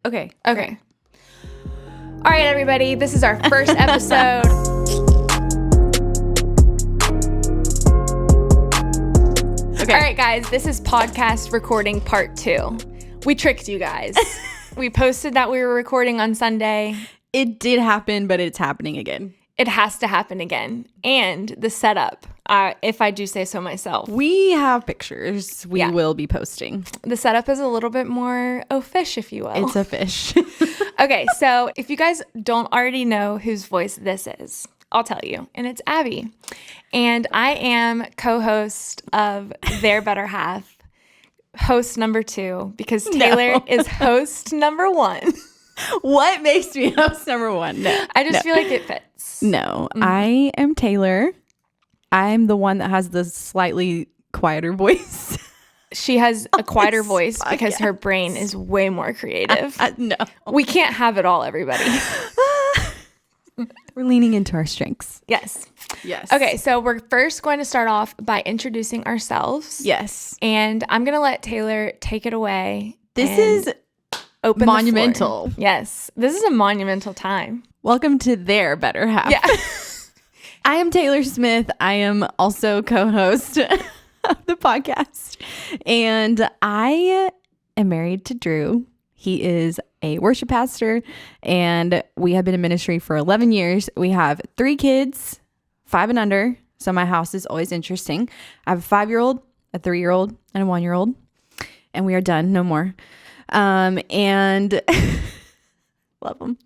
Okay. All right, everybody. This is our first episode. Okay. All right, guys. This is podcast recording part 2. We tricked you guys. We posted that we were recording on Sunday. It did happen, but it's happening again. It has to happen again. And the setup, if I do say so myself. We have pictures we will be posting. The setup is a little bit more fish, if you will. It's a fish. Okay, so if you guys don't already know whose voice this is, I'll tell you. And it's Abby. And I am co-host of Their Better Half, host number 2, because Taylor is host number 1. What makes me host number 1? No. I just feel like it fits. No, I am Taylor. I'm the one that has the slightly quieter voice. She has a quieter voice because her brain is way more creative. No. We can't have it all, everybody. We're leaning into our strengths. Yes. Yes. Okay, so we're first going to start off by introducing ourselves. Yes. And I'm going to let Taylor take it away. This is open monumental. Yes. This is a monumental time. Welcome to Their Better Half. Yeah. I am Taylor Smith. I am also co-host of the podcast. And I am married to Drew. He is a worship pastor, and we have been in ministry for 11 years. We have 3 kids, 5 and under. So my house is always interesting. I have a 5-year-old, a 3-year-old, and a 1-year-old. And we are done. No more. And love them.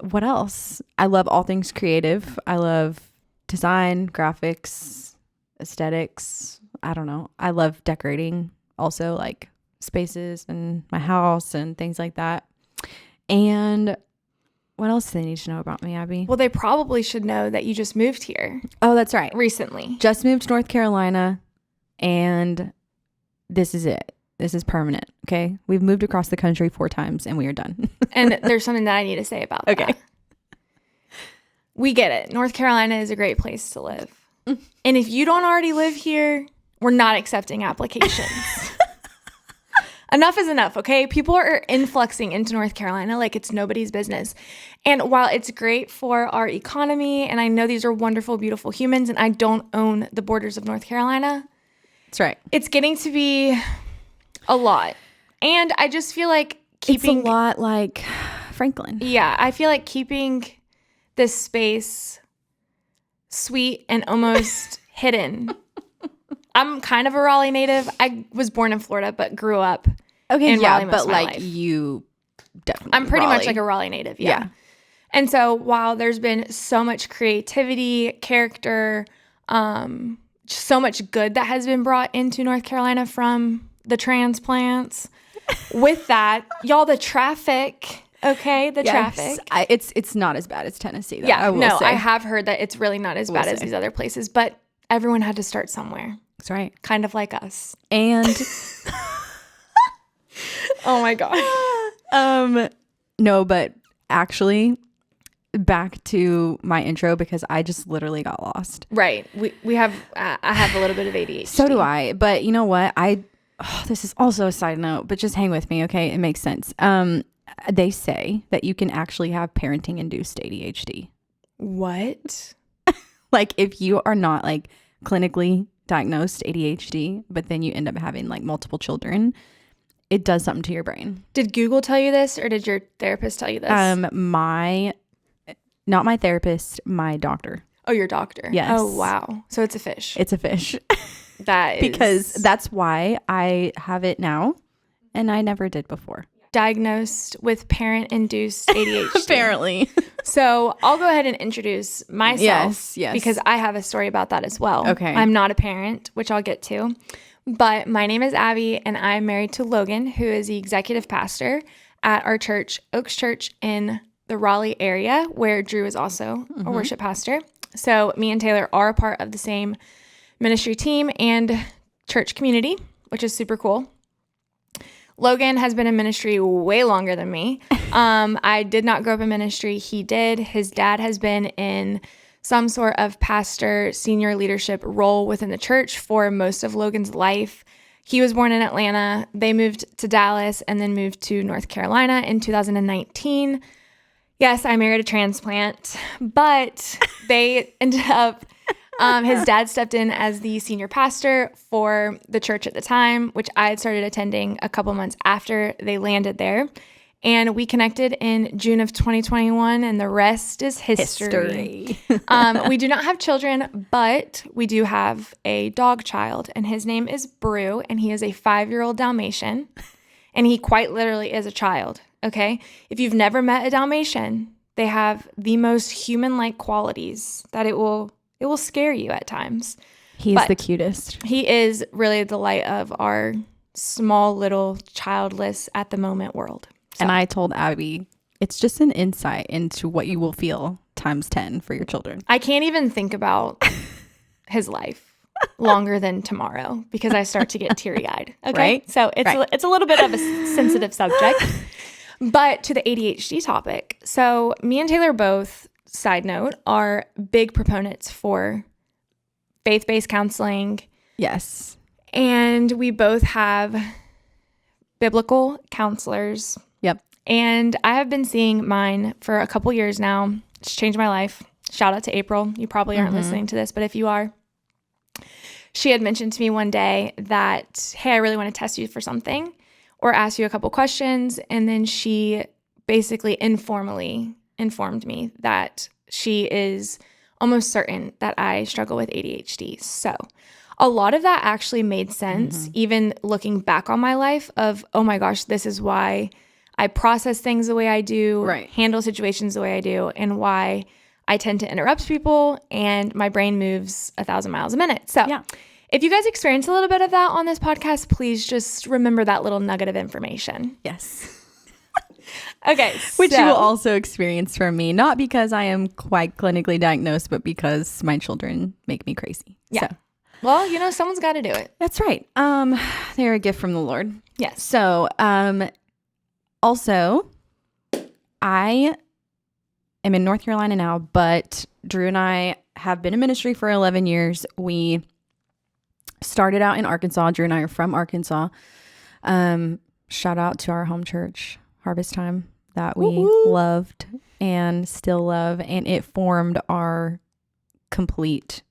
What else? I love all things creative. I love design, graphics, aesthetics. I don't know. I love decorating also, like spaces and my house and things like that. And what else do they need to know about me, Abby? Well, they probably should know that you just moved here Oh, that's right. recently. Just moved to North Carolina, and this is it. This is permanent. Okay. We've moved across the country 4 times and we are done. And there's something that I need to say about that. We get it. North Carolina is a great place to live. And if you don't already live here, we're not accepting applications. Enough is enough, okay? People are influxing into North Carolina like it's nobody's business. And while it's great for our economy, and I know these are wonderful, beautiful humans, and I don't own the borders of North Carolina. That's right. It's getting to be a lot. And I just feel like keeping... It's a lot like Franklin. Yeah, I feel like keeping this space sweet and almost hidden. I'm kind of a Raleigh native. I was born in Florida, but grew up in Raleigh most but of my like life. You definitely I'm pretty Raleigh. much like a Raleigh native, yeah. And so while there's been so much creativity, character, so much good that has been brought into North Carolina from the transplants, with that, y'all, the traffic, okay, the traffic. It's not as bad as Tennessee, though, Yeah, I will say. I have heard that it's really not as bad as these other places, but everyone had to start somewhere. That's right. Kind of like us. And oh my God. No, but actually, back to my intro, because I just literally got lost. Right. We have I have a little bit of ADHD. So do I. But you know what? This is also a side note, but just hang with me, okay? It makes sense. They say that you can actually have parenting-induced ADHD. What? Like if you are not like clinically diagnosed ADHD, but then you end up having like multiple children, it does something to your brain. Did Google tell you this, or did your therapist tell you this? Not my therapist, my doctor. Oh, your doctor. Yes. Oh, wow. So it's a fish. It's a fish. That is because that's why I have it now, and I never did before. Diagnosed with parent-induced ADHD. Apparently. So I'll go ahead and introduce myself. Yes. Because I have a story about that as well. Okay. I'm not a parent, which I'll get to. But my name is Abby, and I'm married to Logan, who is the executive pastor at our church, Oaks Church, in the Raleigh area, where Drew is also a worship pastor. So me and Taylor are a part of the same ministry team and church community, which is super cool. Logan has been in ministry way longer than me. I did not grow up in ministry. He did. His dad has been in some sort of pastor, senior leadership role within the church for most of Logan's life. He was born in Atlanta. They moved to Dallas and then moved to North Carolina in 2019. Yes, I married a transplant, but they ended up, his dad stepped in as the senior pastor for the church at the time, which I had started attending a couple months after they landed there. And we connected in June of 2021, and the rest is history. We do not have children, but we do have a dog child, and his name is Brew, and he is a 5-year-old Dalmatian, and he quite literally is a child, okay? If you've never met a Dalmatian, they have the most human-like qualities that it will scare you at times. He's the cutest. He is really the light of our small, little, childless, at the moment world. So. And I told Abby, it's just an insight into what you will feel times 10 for your children. I can't even think about his life longer than tomorrow because I start to get teary-eyed. Okay, right? So it's a little bit of a sensitive subject. But to the ADHD topic, so me and Taylor both, side note, are big proponents for faith-based counseling. Yes. And we both have biblical counselors. Yep. And I have been seeing mine for a couple years now. It's changed my life. Shout out to April. You probably aren't listening to this, but if you are, she had mentioned to me one day that, hey, I really want to test you for something or ask you a couple questions. And then she basically informally informed me that she is almost certain that I struggle with ADHD. So a lot of that actually made sense, even looking back on my life of, oh my gosh, this is why I process things the way I do, handle situations the way I do, and why I tend to interrupt people and my brain moves 1,000 miles a minute. So if you guys experience a little bit of that on this podcast, please just remember that little nugget of information. Yes. Okay. Which you will also experience from me, not because I am quite clinically diagnosed, but because my children make me crazy. Yeah. So. Well, someone's got to do it. That's right. They're a gift from the Lord. Yes. So, also, I am in North Carolina now, but Drew and I have been in ministry for 11 years. We started out in Arkansas. Drew and I are from Arkansas. Shout out to our home church, Harvest Time, that we loved and still love. And it formed our complete,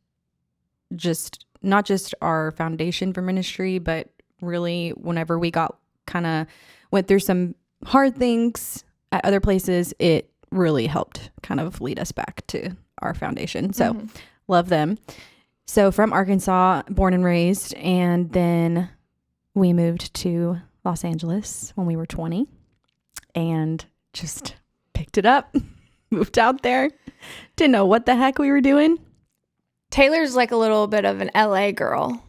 not just our foundation for ministry, but really whenever we went through some hard things at other places, it really helped kind of lead us back to our foundation. So love them. So from Arkansas, born and raised, and then we moved to Los Angeles when we were 20 and just picked it up, moved out there, didn't know what the heck we were doing. Taylor's like a little bit of an LA girl.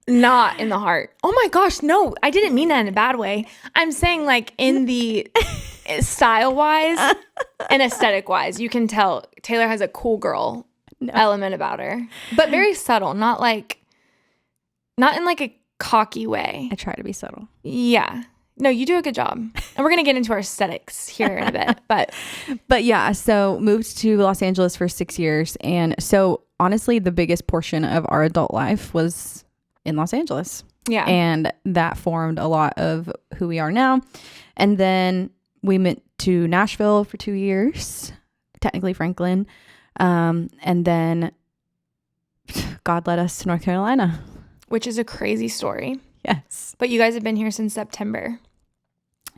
Not in the heart. Oh my gosh, no, I didn't mean that in a bad way. I'm saying like in the style-wise and aesthetic-wise, you can tell Taylor has a cool girl element about her. But very subtle, not in like a cocky way. I try to be subtle. Yeah. No, you do a good job. And we're going to get into our aesthetics here in a bit. But yeah, so moved to Los Angeles for 6 years. And so honestly, the biggest portion of our adult life was in Los Angeles. Yeah. And that formed a lot of who we are now. And then we went to Nashville for 2 years, technically Franklin. And then God led us to North Carolina. Which is a crazy story. Yes. But you guys have been here since September.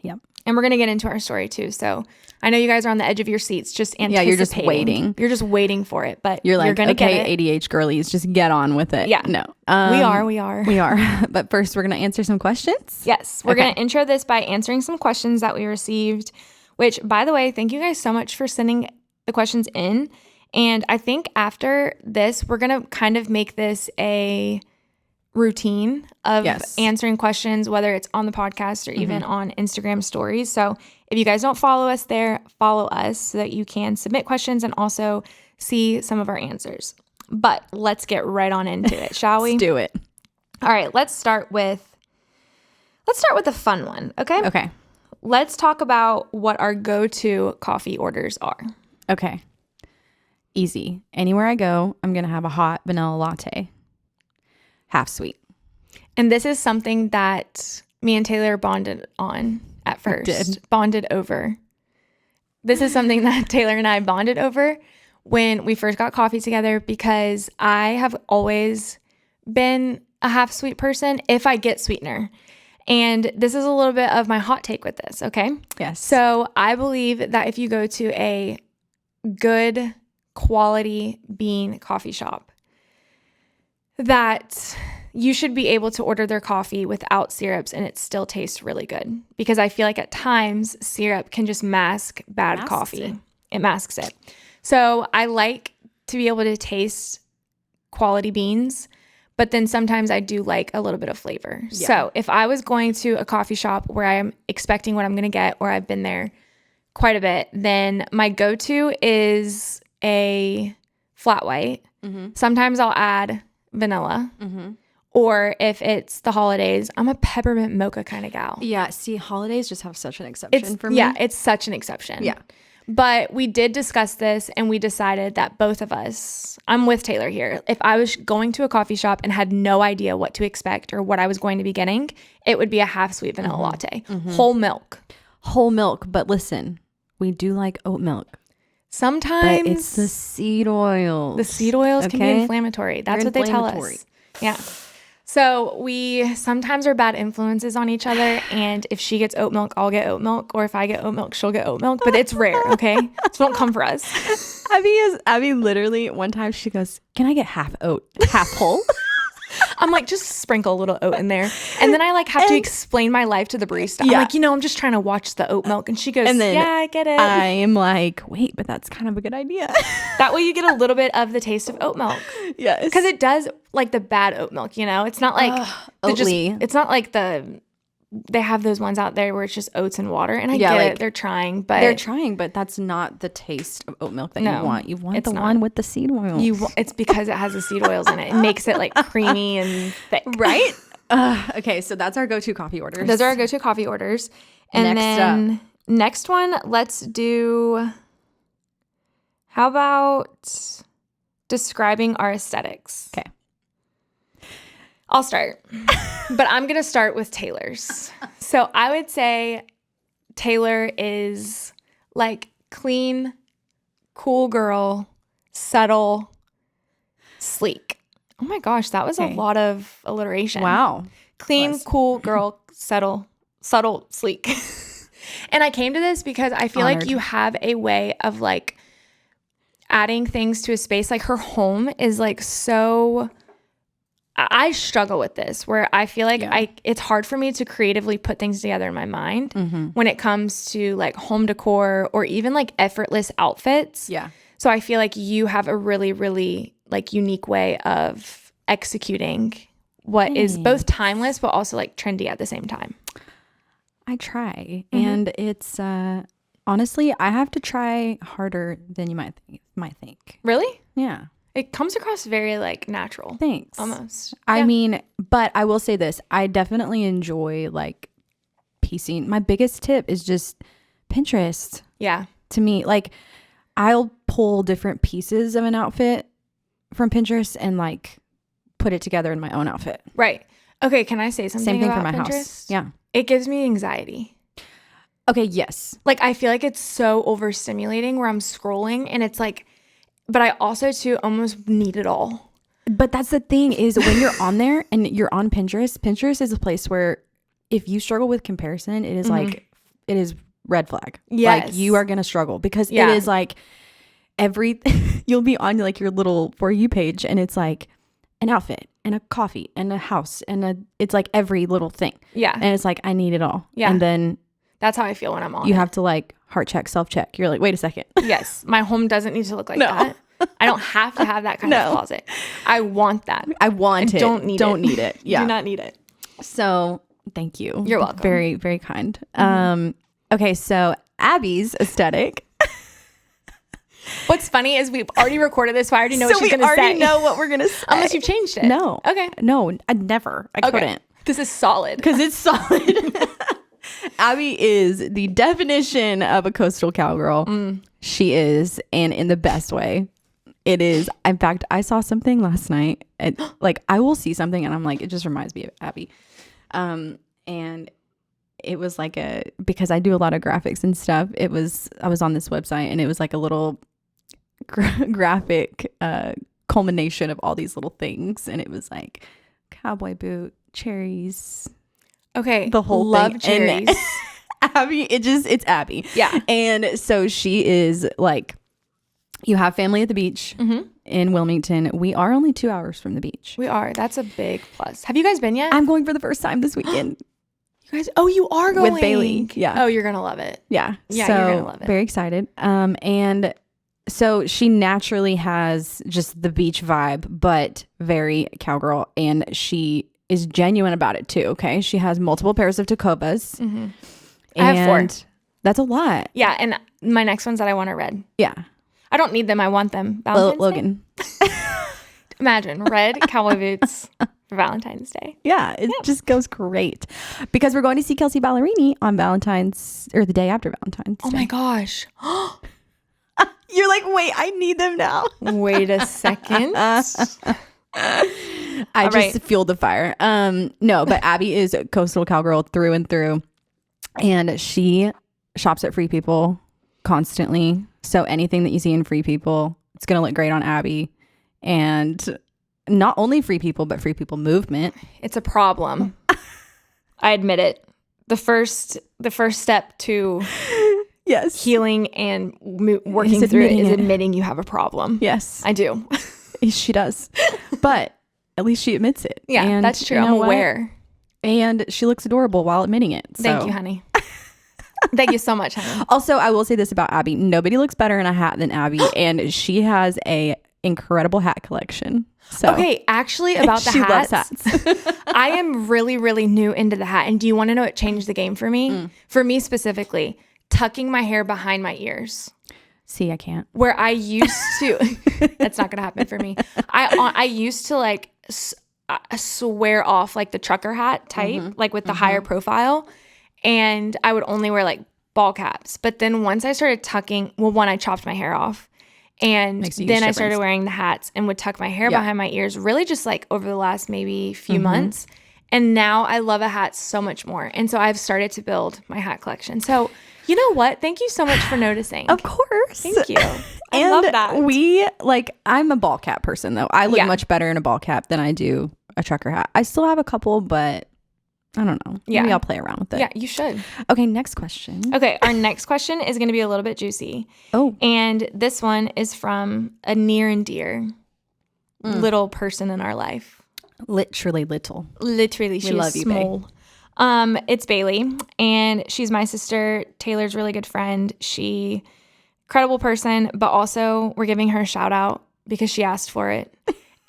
Yep. And we're going to get into our story too. So I know you guys are on the edge of your seats, just anticipating. Yeah, you're just waiting. You're just waiting for it, but you're like, going to okay, get it. ADH girlies, just get on with it. Yeah. No. We are. But first, we're going to answer some questions. Yes. We're going to intro this by answering some questions that we received, which, by the way, thank you guys so much for sending the questions in. And I think after this, we're going to kind of make this a routine of answering questions, whether it's on the podcast or even on Instagram stories. So if you guys don't follow us there, follow us so that you can submit questions and also see some of our answers. But let's get right on into it, shall we? Let's do it. All right, let's start with a fun one, okay? Okay. Let's talk about what our go-to coffee orders are. Okay. Easy. Anywhere I go, I'm going to have a hot vanilla latte. Half sweet. And this is something that me and Taylor bonded on at first. Bonded over. This is something that Taylor and I bonded over when we first got coffee together, because I have always been a half sweet person if I get sweetener. And this is a little bit of my hot take with this, okay? Yes. So I believe that if you go to a good quality bean coffee shop, that you should be able to order their coffee without syrups and it still tastes really good. Because I feel like at times syrup can just mask bad coffee. It masks it. So I like to be able to taste quality beans, but then sometimes I do like a little bit of flavor. Yeah. So if I was going to a coffee shop where I'm expecting what I'm going to get, or I've been there quite a bit, then my go-to is a flat white. Mm-hmm. Sometimes I'll add vanilla. Mm-hmm. Or if it's the holidays, I'm a peppermint mocha kind of gal. Yeah, see, holidays just have such an exception for me. Yeah, it's such an exception. Yeah. But we did discuss this and we decided that both of us, I'm with Taylor here. If I was going to a coffee shop and had no idea what to expect or what I was going to be getting, it would be a half sweet vanilla latte. Mm-hmm. Whole milk. Whole milk. But listen, we do like oat milk. Sometimes. But it's the seed oils. The seed oils can be inflammatory. That's what they tell us. Yeah. So we sometimes are bad influences on each other, and if she gets oat milk, I'll get oat milk, or if I get oat milk, she'll get oat milk, but it's rare, okay? So don't come for us. Abby literally, one time she goes, can I get half oat, half whole? I'm like, just sprinkle a little oat in there. And then I like have to explain my life to the barista. I'm like, I'm just trying to watch the oat milk. And she goes, and then yeah, I get it. I am like, wait, but that's kind of a good idea. That way you get a little bit of the taste of oat milk. Yes. Because it does, like the bad oat milk, it's not like, it's not like they have those ones out there where it's just oats and water. And I get it. They're trying, but that's not the taste of oat milk that you want. You want the not. One with the seed oils. It's because it has the seed oils in it. It makes it like creamy and thick. Right? Okay, so that's our go-to coffee orders. Those are our go-to coffee orders. And next one, let's do, how about describing our aesthetics? Okay. I'll start, but I'm going to start with Taylor's. So I would say Taylor is like clean, cool girl, subtle, sleek. Oh my gosh, that was a lot of alliteration. Wow. Clean, cool girl, subtle, sleek. And I came to this because I feel like you have a way of like adding things to a space. Like her home is like so... I struggle with this where I feel like it's hard for me to creatively put things together in my mind when it comes to like home decor or even like effortless outfits. Yeah. So I feel like you have a really, really like unique way of executing what is both timeless but also like trendy at the same time. I try. And it's honestly, I have to try harder than you might think. Really? Yeah. It comes across very like natural. Thanks. Almost. I mean, but I will say this. I definitely enjoy like piecing. My biggest tip is just Pinterest. Yeah. To me, like I'll pull different pieces of an outfit from Pinterest and like put it together in my own outfit. Right. Okay. Can I say something Same thing about for my Pinterest? house. Yeah. It gives me anxiety. Okay. Yes. Like I feel like it's so overstimulating where I'm scrolling and it's like, but I also too almost need it all. But that's the thing is when you're on there and you're on Pinterest is a place where if you struggle with comparison, it is like, it is red flag. Yes. Like you are going to struggle because it is like you'll be on like your little For You page and it's like an outfit and a coffee and a house and it's like every little thing. Yeah. And it's like, I need it all. Yeah. And then that's how I feel when I'm on you have to like heart check, self check. You're like, wait a second. Yes. My home doesn't need to look like that. I don't have to have that kind of closet. I want that. I want it. Don't need it. Yeah. Do not need it. So thank you. You're welcome. Very, very kind. Okay. So Abby's aesthetic. What's funny is we've already recorded this, so I already know what she's going to say. we already know what we're going to say. Unless you've changed it. No. Okay. No, I'd never. I couldn't. This is solid. Because it's solid. Abby is the definition of a coastal cowgirl. She is, and in the best way. It is. In fact, I saw something last night. Like I will see something and I'm like, it just reminds me of Abby. And it was like because I do a lot of graphics and stuff. I was on this website and it was like a little graphic culmination of all these little things. And it was like cowboy boot, cherries. Okay. The whole love thing. cherries. And Abby, it's Abby. Yeah. And so she is like, you have family at the beach in Wilmington. We are only 2 hours from the beach. We are. That's a big plus. Have you guys been yet? I'm going for the first time this weekend. You guys? Oh, you are going with Bailey. Yeah. Oh, you're gonna love it. Yeah. Yeah, so, you're gonna love it. Very excited. And so she naturally has just the beach vibe, but very cowgirl, and she is genuine about it too. Okay, she has multiple pairs of Tacovas. I have 4. That's a lot. Yeah, and my next one's that I want are red. Yeah. I don't need them. I want them. Valentine's Logan. Day? Imagine red cowboy boots for Valentine's Day. Yeah, it just goes great because we're going to see Kelsey Ballerini on Valentine's or the day after Valentine's Oh Day. my gosh. You're like, wait, I need them now. Wait a second. I just fueled the fire. No, but Abby is a coastal cowgirl through and through, and she shops at Free People constantly. So anything that you see in Free People, it's gonna look great on Abby. And not only Free People, but Free People movement. It's a problem. I admit it. The first step to Yes, healing and working through it is admitting you have a problem. Yes, I do. She does, but at least she admits it. Yeah, and that's true. You know I'm aware. What? And she looks adorable while admitting it. So. Thank you, honey. Thank you so much, honey. Also, I will say this about Abby. Nobody looks better in a hat than Abby, and she has a incredible hat collection. So okay, actually about the hats. Loves hats. I am really, really new into the hat. And do you want to know what changed the game for me? For me specifically, tucking my hair behind my ears. See, I can't. Where I used to, that's not going to happen for me. I used to like swear off like the trucker hat type, like with the higher profile. And I would only wear like ball caps. But then once I started tucking, well, one, I chopped my hair off. And then I started wearing the hats and would tuck my hair behind my ears, really just like over the last maybe few months. And now I love a hat so much more. And so I've started to build my hat collection. So you know what? Thank you so much for noticing. Of course. Thank you. I love that. I'm a ball cap person though. I look much better in a ball cap than I do a trucker hat. I still have a couple, but I don't know. Maybe I'll play around with it. Yeah, you should. Okay, next question. Okay, our next question is going to be a little bit juicy. Oh. And this one is from a near and dear little person in our life. Literally little. Literally, she's love you, small. Babe. It's Bailey, and she's my sister. Taylor's really good friend. She incredible person, but also we're giving her a shout out because she asked for it.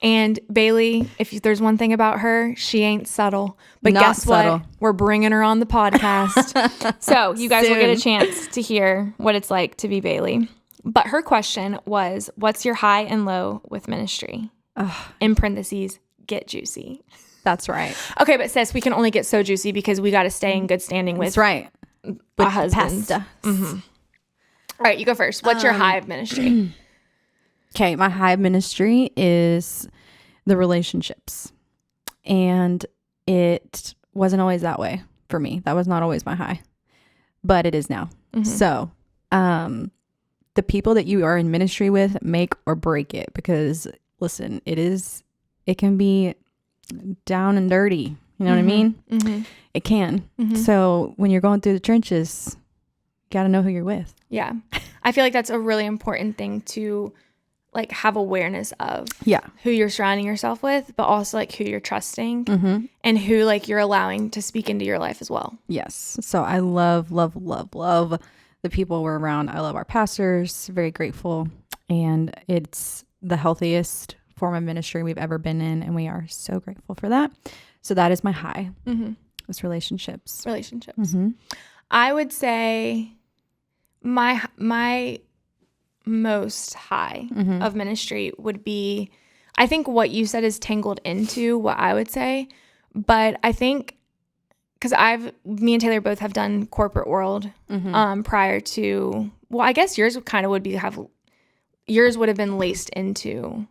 And Bailey, if there's one thing about her, she ain't subtle. But Not guess subtle. what? We're bringing her on the podcast. So you guys will get a chance to hear what it's like to be Bailey. But her question was, what's your high and low with ministry? In parentheses, get juicy. That's right. Okay, but sis, we can only get so juicy because we got to stay in good standing with That's right. With husbands. Pasta. All right, you go first. What's your high of ministry? Okay, my high of ministry is the relationships. And it wasn't always that way for me. That was not always my high. But it is now. So, the people that you are in ministry with make or break it. Because, listen, it can be down and dirty. You know what I mean? It can. So, when you're going through the trenches, you got to know who you're with. Yeah. I feel like that's a really important thing to like have awareness of who you're surrounding yourself with, but also like who you're trusting and who like you're allowing to speak into your life as well. Yes. So I love the people we're around. I love our pastors, very grateful. And it's the healthiest form of ministry we've ever been in. And we are so grateful for that. So that is my high. It's relationships. I would say my most high of ministry would be, I think what you said is tangled into what I would say, but I think because me and Taylor both have done corporate world prior to, well, I guess yours kind of would be yours would have been laced into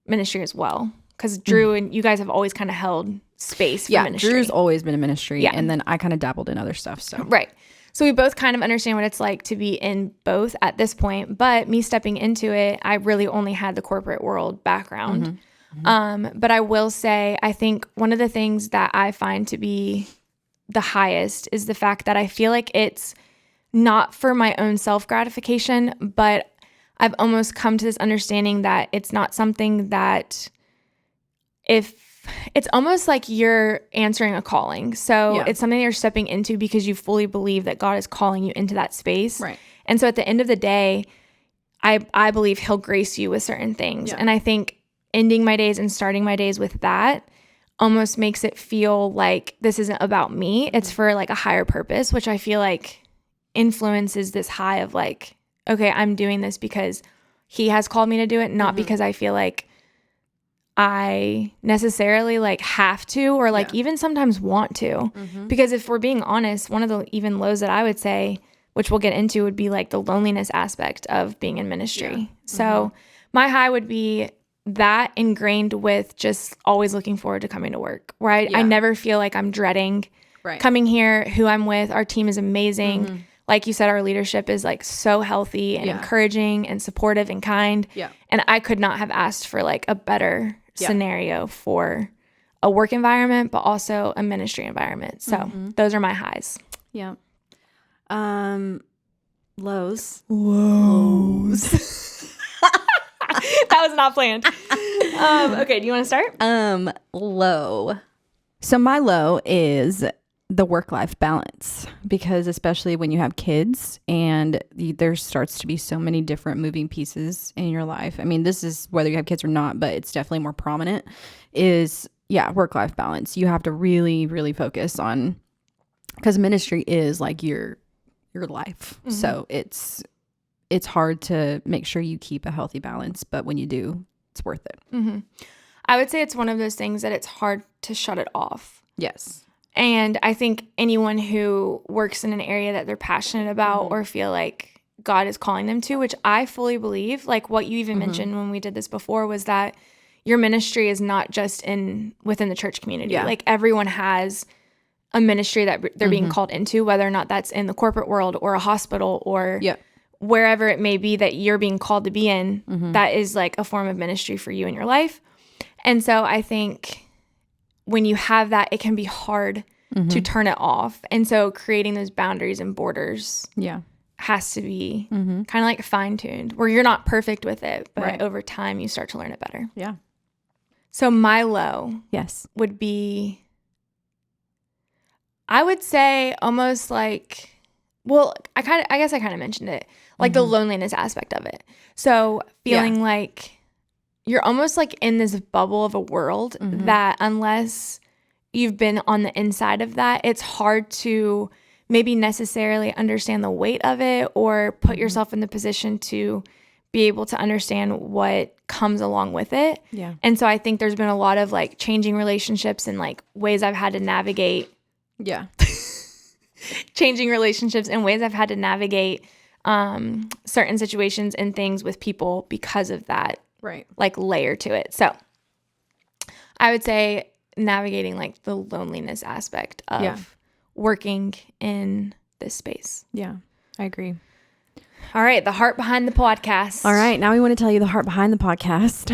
ministry as well. Because Drew and you guys have always kind of held space for ministry. Drew's always been in ministry. Yeah. And then I kind of dabbled in other stuff. So Right. So we both kind of understand what it's like to be in both at this point. But me stepping into it, I really only had the corporate world background. But I will say, I think one of the things that I find to be the highest is the fact that I feel like it's not for my own self-gratification, but I've almost come to this understanding that it's not something that if it's almost like you're answering a calling. So it's something you're stepping into because you fully believe that God is calling you into that space. Right. And so at the end of the day, I believe he'll grace you with certain things. And I think ending my days and starting my days with that almost makes it feel like this isn't about me. It's for like a higher purpose, which I feel like influences this high of like, okay, I'm doing this because he has called me to do it, not because I feel like I necessarily like have to or like even sometimes want to. Because if we're being honest, one of the even lows that I would say, which we'll get into, would be like the loneliness aspect of being in ministry. So my high would be that ingrained with just always looking forward to coming to work, where I never feel like I'm dreading coming here, who I'm with. Our team is amazing. Like you said, our leadership is like so healthy and encouraging and supportive and kind. And I could not have asked for like a better scenario for a work environment, but also a ministry environment. So those are my highs. Yeah. Lows. That was not planned. Okay, do you want to start? Low. So my low is the work-life balance, because especially when you have kids and there starts to be so many different moving pieces in your life. I mean, this is whether you have kids or not, but it's definitely more prominent is work-life balance. You have to really, really focus on, because ministry is like your life. So it's hard to make sure you keep a healthy balance, but when you do, it's worth it. I would say it's one of those things that it's hard to shut it off. Yes. And I think anyone who works in an area that they're passionate about or feel like God is calling them to, which I fully believe, like what you even mentioned when we did this before, was that your ministry is not just within the church community. Like everyone has a ministry that they're being called into, whether or not that's in the corporate world or a hospital or wherever it may be that you're being called to be in, that is like a form of ministry for you in your life. And so I think when you have that, it can be hard to turn it off. And so creating those boundaries and borders has to be kind of like fine-tuned, where you're not perfect with it, but over time you start to learn it better. Yeah. So my low would be, I would say almost like, well, I guess I kind of mentioned it, like the loneliness aspect of it. So feeling like you're almost like in this bubble of a world that unless you've been on the inside of that, it's hard to maybe necessarily understand the weight of it or put yourself in the position to be able to understand what comes along with it. Yeah. And so I think there's been a lot of like changing relationships and like ways I've had to navigate. Yeah. Changing relationships and ways I've had to navigate certain situations and things with people because of that like layer to it. So I would say navigating like the loneliness aspect of working in this space. Yeah, I agree. All right, the heart behind the podcast. All right, now we want to tell you the heart behind the podcast.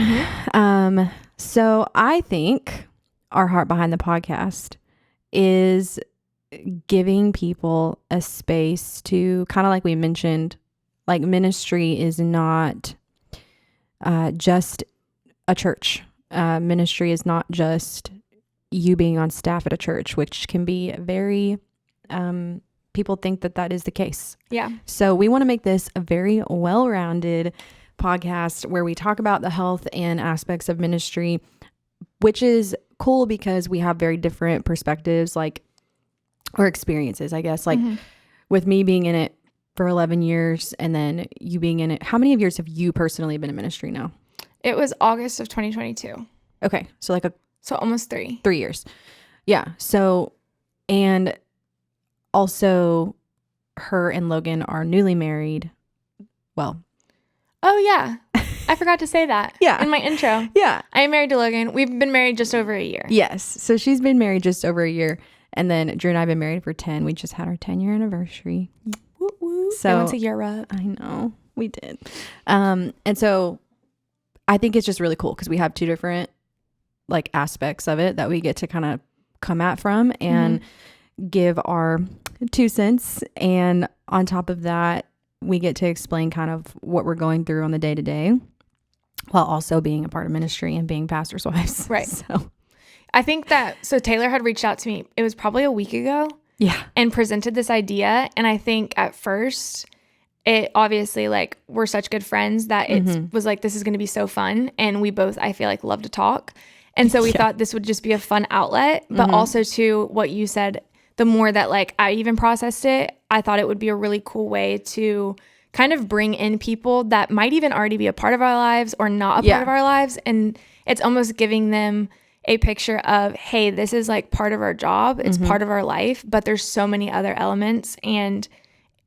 So I think our heart behind the podcast is giving people a space to, kind of like we mentioned, like ministry is not just a church. Ministry is not just you being on staff at a church, which can be very, people think that is the case. Yeah. So we want to make this a very well-rounded podcast where we talk about the health and aspects of ministry, which is cool because we have very different perspectives, like, or experiences, I guess. Like with me being in it for 11 years and then you being in it, how many years have you personally been in ministry now? It was August of 2022. Okay. So so almost 3 years. Yeah. So, and also her and Logan are newly married. Well. Oh yeah. I forgot to say that in my intro. Yeah. I am married to Logan. We've been married just over a year. Yes. So she's been married just over a year. And then Drew and I have been married for 10. We just had our 10-year anniversary. Woo woo. So I went to Europe. I know. We did. And so I think it's just really cool because we have two different like aspects of it that we get to kind of come at from and give our 2 cents. And on top of that, we get to explain kind of what we're going through on the day to day while also being a part of ministry and being pastors' wives. Right. So I think so Taylor had reached out to me. It was probably a week ago. Yeah. And presented this idea. And I think at first it obviously like we're such good friends that it was like, this is going to be so fun. And we both, I feel like, love to talk. And so we thought this would just be a fun outlet, but also to what you said, the more that like I even processed it, I thought it would be a really cool way to kind of bring in people that might even already be a part of our lives or not a part of our lives. And it's almost giving them a picture of, hey, this is like part of our job. It's part of our life, but there's so many other elements and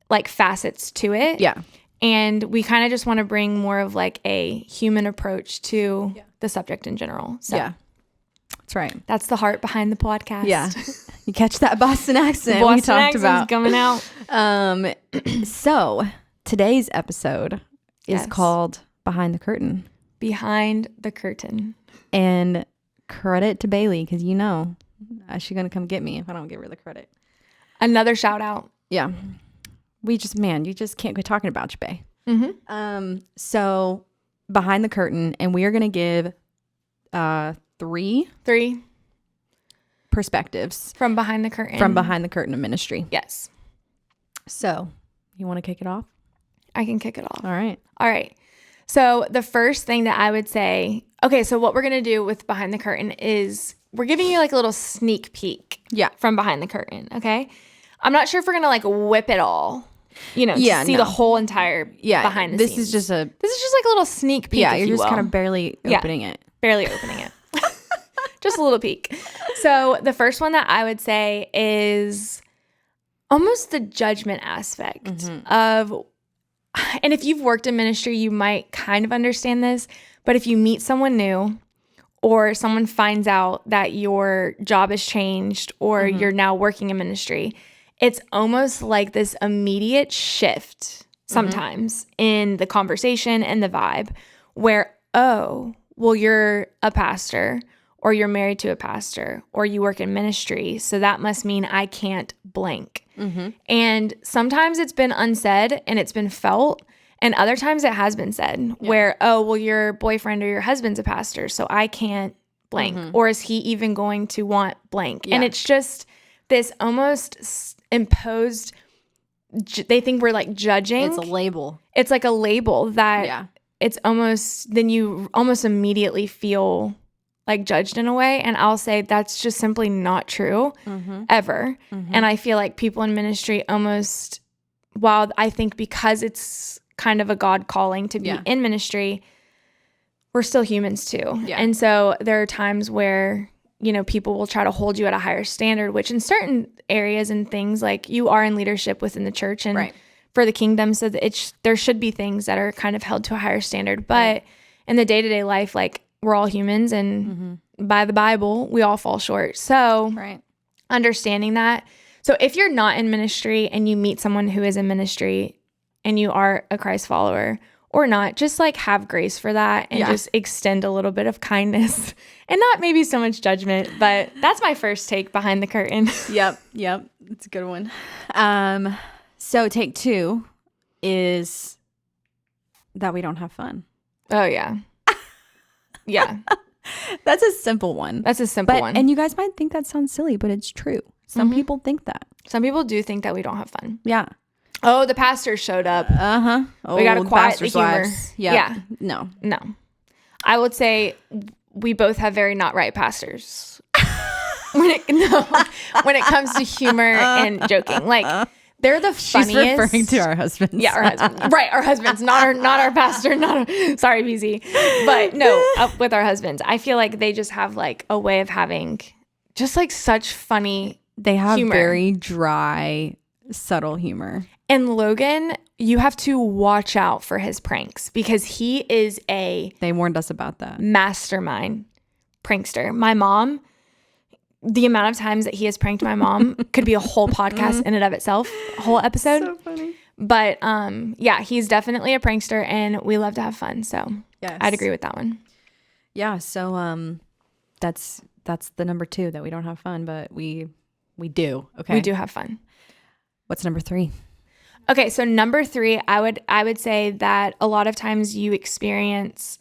like facets to it. Yeah. And we kind of just want to bring more of like a human approach to the subject in general. So That's right. That's the heart behind the podcast. Yeah. You catch that Boston accent Boston we talked about. coming out. So today's episode is called Behind the Curtain. Behind the Curtain. And credit to Bailey, because she's going to come get me if I don't give her the credit. Another shout out. Yeah. You just can't quit talking about you, Bae. So Behind the Curtain, and we are going to give three perspectives from behind the curtain. From behind the curtain of ministry. Yes. So, you want to kick it off? I can kick it off. All right. So, the first thing that I would say, so what we're going to do with Behind the Curtain is we're giving you like a little sneak peek from behind the curtain, okay? I'm not sure if we're going to like whip it all, to see the whole entire behind the scenes. This is just like a little sneak peek. Yeah, you're just kind of barely opening it. Barely opening it. Just a little peek. So the first one that I would say is almost the judgment aspect of, and if you've worked in ministry, you might kind of understand this, but if you meet someone new or someone finds out that your job has changed or you're now working in ministry, it's almost like this immediate shift sometimes in the conversation and the vibe where, well, you're a pastor or you're married to a pastor or you work in ministry. So that must mean I can't blank. And sometimes it's been unsaid and it's been felt. And other times it has been said where, well, your boyfriend or your husband's a pastor, so I can't blank. Or is he even going to want blank? And it's just this almost imposed, they think we're like judging. It's a label. It's like a label that it's almost, then you almost immediately feel like judged in a way. And I'll say that's just simply not true ever. And I feel like people in ministry almost, while I think because it's kind of a God calling to be in ministry, we're still humans too. And so there are times where, people will try to hold you at a higher standard, which in certain areas and things, like you are in leadership within the church and for the kingdom, so that there should be things that are kind of held to a higher standard. But in the day-to-day life, like we're all humans and by the Bible, we all fall short. So understanding that. So if you're not in ministry and you meet someone who is in ministry and you are a Christ follower or not, just like have grace for that and just extend a little bit of kindness and not maybe so much judgment. But that's my first take behind the curtain. Yep. It's a good one. So take 2 is that we don't have fun. Oh, yeah. Yeah. That's a simple one. one. And you guys might think that sounds silly, but it's true. Some people think that. Some people do think that we don't have fun. Yeah. Oh, the pastor showed up. We got to quiet the humor. Yeah. No. I would say we both have very not right pastors when it comes to humor and joking. Like they're the funniest. She's referring to our husbands. Yeah, our husbands. Right, our husbands, not our pastor. Sorry, BZ. But no, with our husbands, I feel like they just have like a way of having just like such funny. They have humor. very dry subtle humor. And Logan, you have to watch out for his pranks because he is a They warned us about that. mastermind prankster. My mom, the amount of times that he has pranked my mom could be a whole podcast in and of itself, a whole episode. So funny. But yeah, he's definitely a prankster and we love to have fun. So Yes. I'd agree with that one. Yeah, so that's the number 2 that we don't have fun, but we do. Okay. We do have fun. What's number 3? Okay, so number 3, I would say that a lot of times you experience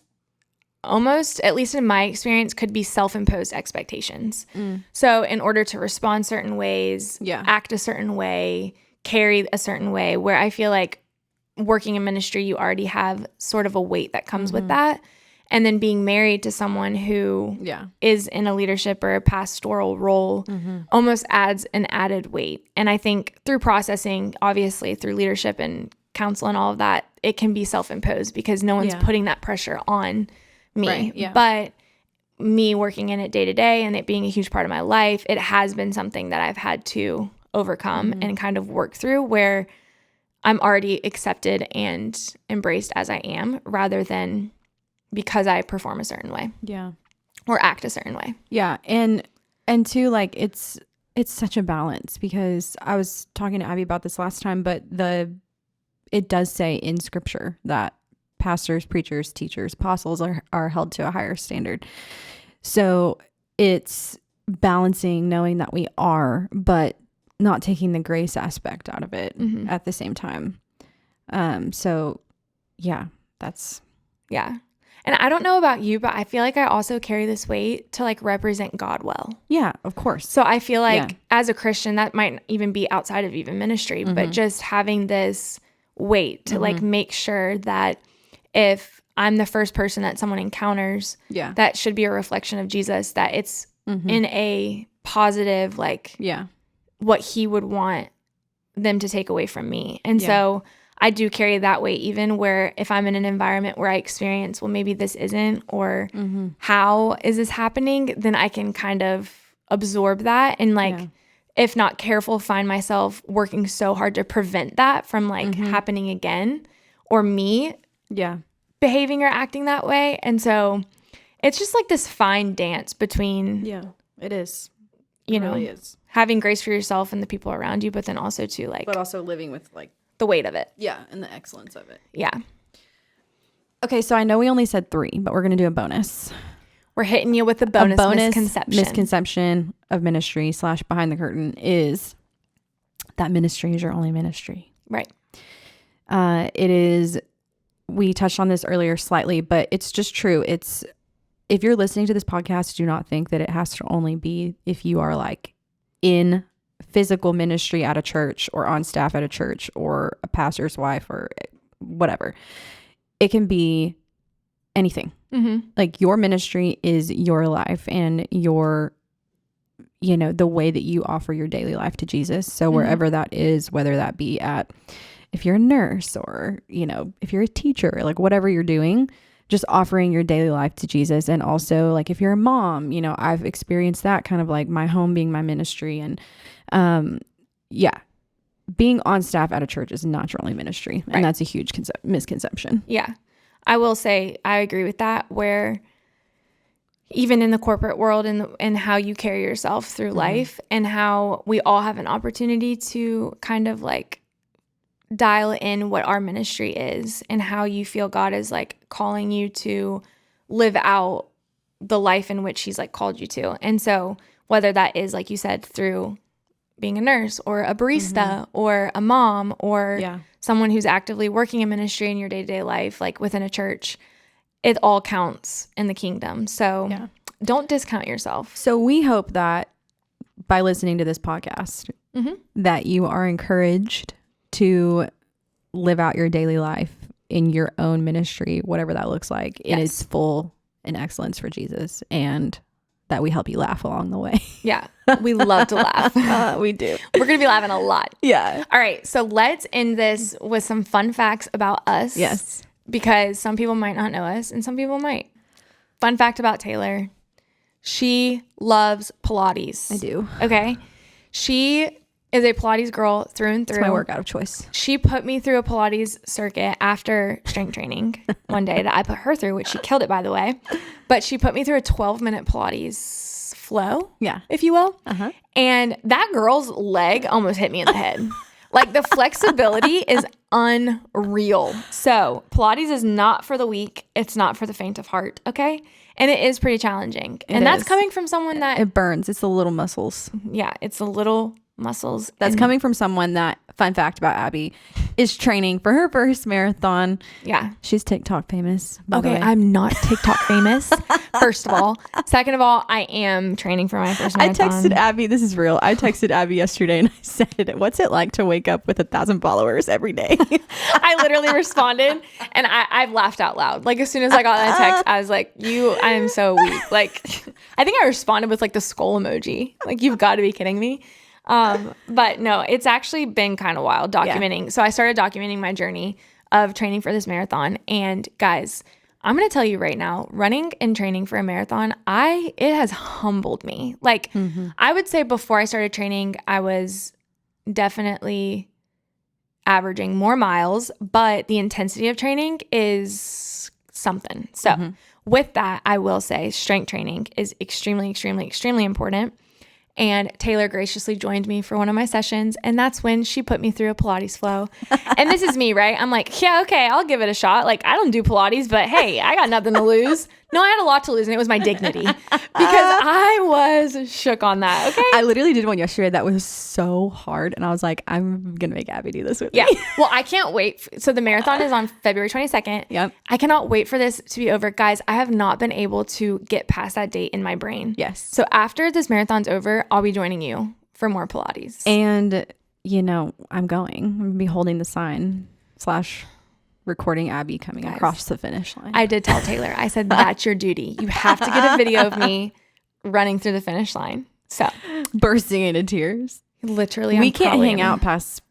almost, at least in my experience, could be self-imposed expectations. So in order to respond certain ways, act a certain way, carry a certain way, where I feel like working in ministry, you already have sort of a weight that comes with that. And then being married to someone who is in a leadership or a pastoral role almost adds an added weight. And I think through processing, obviously through leadership and counsel and all of that, it can be self-imposed because no one's putting that pressure on me. Right, yeah. But me working in it day to day and it being a huge part of my life, it has been something that I've had to overcome and kind of work through where I'm already accepted and embraced as I am rather than because I perform a certain way. Yeah. Or act a certain way. Yeah. And too, like it's such a balance because I was talking to Abby about this last time, but it does say in scripture that pastors, preachers, teachers, apostles are held to a higher standard. So it's balancing knowing that we are, but not taking the grace aspect out of it at the same time. So yeah, yeah. And I don't know about you, but I feel like I also carry this weight to like represent God well. Yeah, of course. So I feel like as a Christian, that might even be outside of even ministry, but just having this weight to like make sure that if I'm the first person that someone encounters, that should be a reflection of Jesus, that it's in a positive, like what he would want them to take away from me. And so I do carry that weight even where if I'm in an environment where I experience, well, maybe this isn't, or how is this happening, then I can kind of absorb that and like, if not careful, find myself working so hard to prevent that from like happening again or me behaving or acting that way. And so it's just like this fine dance between it is. You know, really is. Having grace for yourself and the people around you, but then also to like, but also living with like the weight of it. Yeah. And the excellence of it. Yeah. Okay. So I know we only said 3, but we're going to do a bonus. We're hitting you with a bonus misconception of ministry / behind the curtain is that ministry is your only ministry. Right. It is, we touched on this earlier slightly, but it's just true. If you're listening to this podcast, do not think that it has to only be if you are like in physical ministry at a church or on staff at a church or a pastor's wife or whatever. It can be anything. Like your ministry is your life and your, you know, the way that you offer your daily life to Jesus. So wherever that is, whether that be if you're a nurse or, you know, if you're a teacher, like whatever you're doing, just offering your daily life to Jesus. And also like if you're a mom, you know, I've experienced that kind of like my home being my ministry. And being on staff at a church is not your only ministry. And that's a huge misconception. Yeah. I will say I agree with that, where even in the corporate world and how you carry yourself through life and how we all have an opportunity to kind of like dial in what our ministry is and how you feel God is like calling you to live out the life in which he's like called you to. And so whether that is, like you said, through being a nurse or a barista or a mom or someone who's actively working in ministry in your day-to-day life, like within a church, it all counts in the kingdom. So don't discount yourself. So we hope that by listening to this podcast, that you are encouraged to live out your daily life in your own ministry, whatever that looks like, in its full and excellence for Jesus, and that we help you laugh along the way. Yeah. We love to laugh. We do. We're going to be laughing a lot. Yeah. All right. So let's end this with some fun facts about us. Yes. Because some people might not know us and some people might. Fun fact about Taylor. She loves Pilates. I do. Okay. She is a Pilates girl through and through. It's my workout of choice. She put me through a Pilates circuit after strength training one day that I put her through, which she killed it, by the way. But she put me through a 12-minute Pilates flow, if you will. And that girl's leg almost hit me in the head. Like, the flexibility is unreal. So Pilates is not for the weak. It's not for the faint of heart, okay? And it is pretty challenging. And that's coming from someone that... It burns. It's the little muscles. Yeah, it's the little muscles. That's coming from someone that, fun fact about Abby, is training for her first marathon. Yeah. She's TikTok famous. Okay, I'm not TikTok famous, first of all. Second of all, I am training for my first marathon. I texted Abby, this is real. I texted Abby yesterday and I said, what's it like to wake up with 1,000 followers every day? I literally responded and I laughed out loud. Like, as soon as I got that text, I was like, I am so weak. Like, I think I responded with like the skull emoji. Like, you've got to be kidding me. But no, it's actually been kind of wild documenting. Yeah. So I started documenting my journey of training for this marathon. And guys, I'm going to tell you right now, running and training for a marathon, it has humbled me. Like, I would say before I started training, I was definitely averaging more miles, but the intensity of training is something. So with that, I will say strength training is extremely, extremely, extremely important. And Taylor graciously joined me for one of my sessions. And that's when she put me through a Pilates flow. And this is me, right? I'm like, yeah, okay, I'll give it a shot. Like, I don't do Pilates, but hey, I got nothing to lose. No, I had a lot to lose, and it was my dignity. Because I was shook on that, okay? I literally did one yesterday that was so hard. And I was like, I'm going to make Abby do this with me. Well, I can't wait. So the marathon is on February 22nd. Yep. I cannot wait for this to be over. Guys, I have not been able to get past that date in my brain. Yes. So after this marathon's over, I'll be joining you for more Pilates. And, I'm going to be holding the sign / recording Abby coming across the finish line. I did tell Taylor, I said, that's your duty. You have to get a video of me running through the finish line. So bursting into tears. Literally. We can't hang out past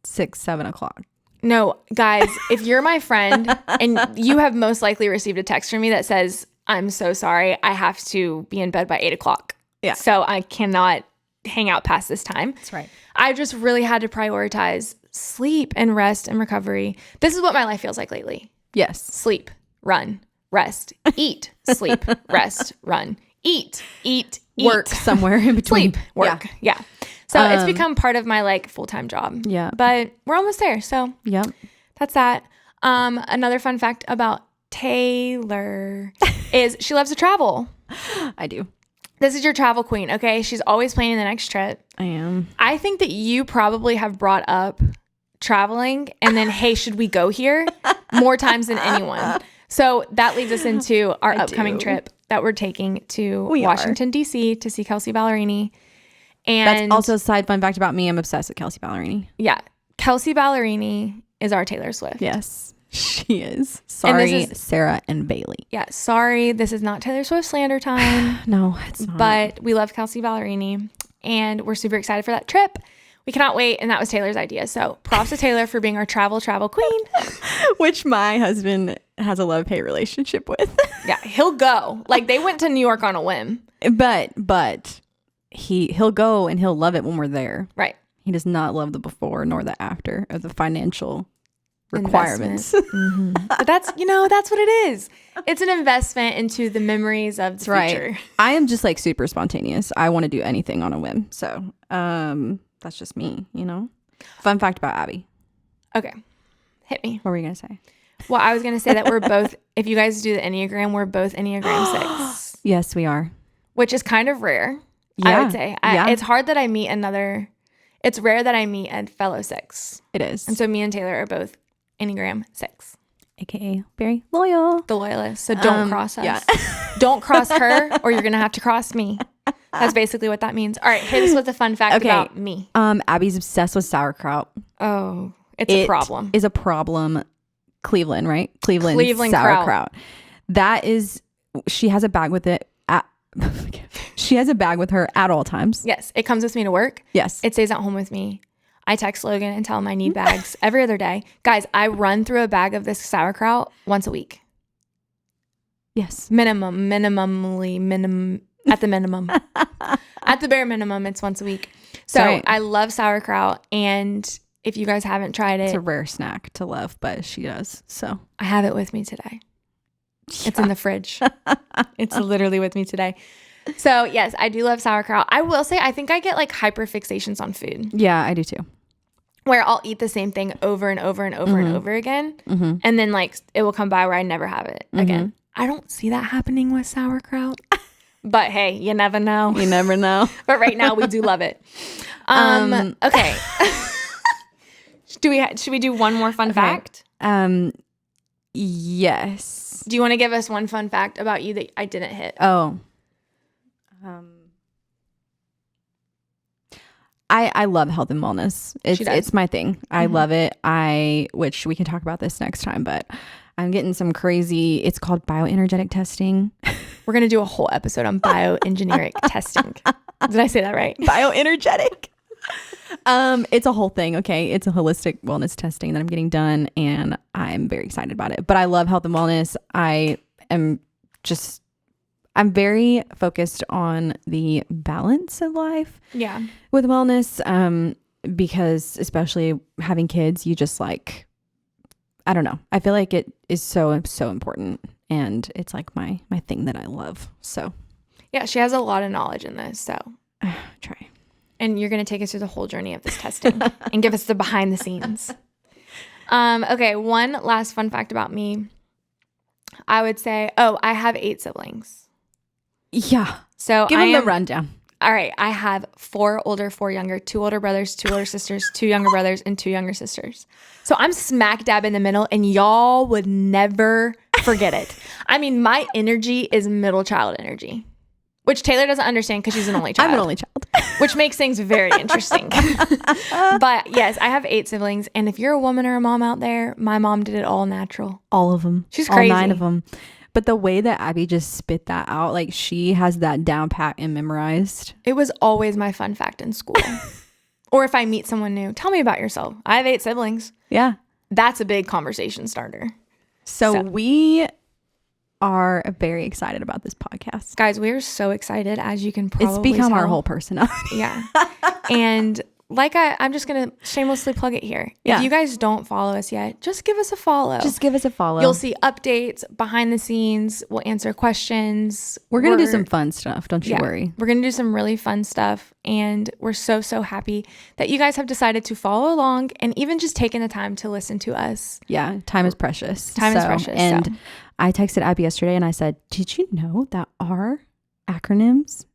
6, 7 o'clock. No, guys, if you're my friend and you have most likely received a text from me that says, I'm so sorry, I have to be in bed by 8 o'clock. Yeah. So I cannot hang out past this time. That's right. I just really had to prioritize sleep and rest and recovery. This is what my life feels like lately. Yes. Sleep, run, rest, eat, sleep, rest, run, eat, work somewhere in between. Sleep, work. Yeah. So it's become part of my like full-time job. Yeah. But we're almost there. So that's that. Another fun fact about Taylor is she loves to travel. I do. This is your travel queen, okay? She's always planning the next trip. I am. I think that you probably have brought up traveling and then, hey, should we go here? More times than anyone. So that leads us into our upcoming trip that we're taking to Washington, D.C. to see Kelsey Ballerini. And that's also a side fun fact about me. I'm obsessed with Kelsey Ballerini. Yeah. Kelsey Ballerini is our Taylor Swift. Yes, she is. Sorry, Sarah and Bailey. Yeah, sorry. This is not Taylor Swift slander time. No, it's not. But we love Kelsey Ballerini, and we're super excited for that trip. We cannot wait, and that was Taylor's idea. So props to Taylor for being our travel queen. Which my husband has a love-hate relationship with. Yeah, he'll go. Like, they went to New York on a whim. But he'll go and he'll love it when we're there. Right. He does not love the before nor the after of the financial requirements. But that's what it is. It's an investment into the memories of the future. I am just like super spontaneous. I want to do anything on a whim. So that's just me, Fun fact about Abby. Okay. Hit me. What were you going to say? Well, I was going to say that we're both, if you guys do the Enneagram, we're both Enneagram 6. Yes, we are. Which is kind of rare, I would say. It's hard that I meet it's rare that I meet a fellow 6. It is. And so me and Taylor are both Enneagram 6. AKA very loyal. The loyalist. So don't cross us. Yeah. Don't cross her or you're going to have to cross me. That's basically what that means. All right. Hit us with a fun fact about me. Abby's obsessed with sauerkraut. Oh, it's a problem. It is a problem. Cleveland, right? Cleveland sauerkraut. That is, she has a bag with it. She has a bag with her at all times. Yes. It comes with me to work. Yes. It stays at home with me. I text Logan and tell him I need bags every other day. Guys, I run through a bag of this sauerkraut once a week. Yes. Minimally. At the minimum. At the bare minimum, it's once a week. So Right. I love sauerkraut. And if you guys haven't tried It's it, a rare snack to love, but she does. So I have it with me today. It's in the fridge. It's literally with me today. So yes, I do love sauerkraut. I will say, I think I get like hyper fixations on food yeah, I do too. where I'll eat the same thing over and over and over and over again. And then like it will come by where I never have it again. I don't see that happening with sauerkraut. But hey, you never know. You never know. But right now we do love it. Okay. Should we do one more fun fact? Yes. Do you want to give us one fun fact about you that I didn't hit? Oh. I love health and wellness. It's my thing. I love it. Which we can talk about this next time, but I'm getting some crazy, it's called bioenergetic testing. We're going to do a whole episode on bioengineering testing. Did I say that right? Bioenergetic. It's a whole thing. Okay. It's a holistic wellness testing that I'm getting done and I'm very excited about it, but I love health and wellness. I'm very focused on the balance of life. Yeah. With wellness, because especially having kids, you just like, I don't know. I feel like it is so important and it's like my thing that I love. So yeah, she has a lot of knowledge in this. So try. And you're going to take us through the whole journey of this testing and give us the behind the scenes. Okay. One last fun fact about me. I would say, I have 8 siblings. Yeah. So give them the rundown. All right. I have 4 older, 4 younger, 2 older brothers, 2 older sisters, 2 younger brothers, and 2 younger sisters. So I'm smack dab in the middle and y'all would never forget it. I mean, my energy is middle child energy, which Taylor doesn't understand because she's an only child. I'm an only child. Which makes things very interesting. But yes, I have 8 siblings. And if you're a woman or a mom out there, my mom did it all natural. All of them. She's crazy. All 9 of them. But the way that Abby just spit that out, like she has that down pat and memorized. It was always my fun fact in school. Or if I meet someone new, tell me about yourself. I have 8 siblings. Yeah. That's a big conversation starter. So we are very excited about this podcast. Guys, we are so excited, as you can probably It's become tell. our whole personality. Yeah. And like I'm just going to shamelessly plug it here. Yeah. If you guys don't follow us yet, just give us a follow. Just give us a follow. You'll see updates, behind the scenes. We'll answer questions. We're going to do some fun stuff. Don't you worry. We're going to do some really fun stuff. And we're so, so happy that you guys have decided to follow along and even just taking the time to listen to us. Yeah. Time is precious. Time is precious. And I texted Abby yesterday and I said, did you know that our acronyms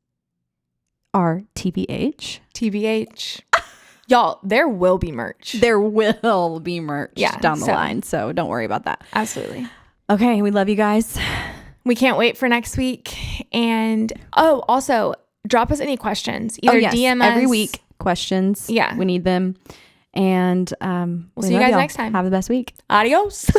are TBH? TBH. Y'all, there will be merch. There will be merch down the line. So don't worry about that. Absolutely. Okay. We love you guys. We can't wait for next week. And also drop us any questions. Either DM us every week. Questions. Yeah. We need them. And we'll see you guys next time. Have the best week. Adios.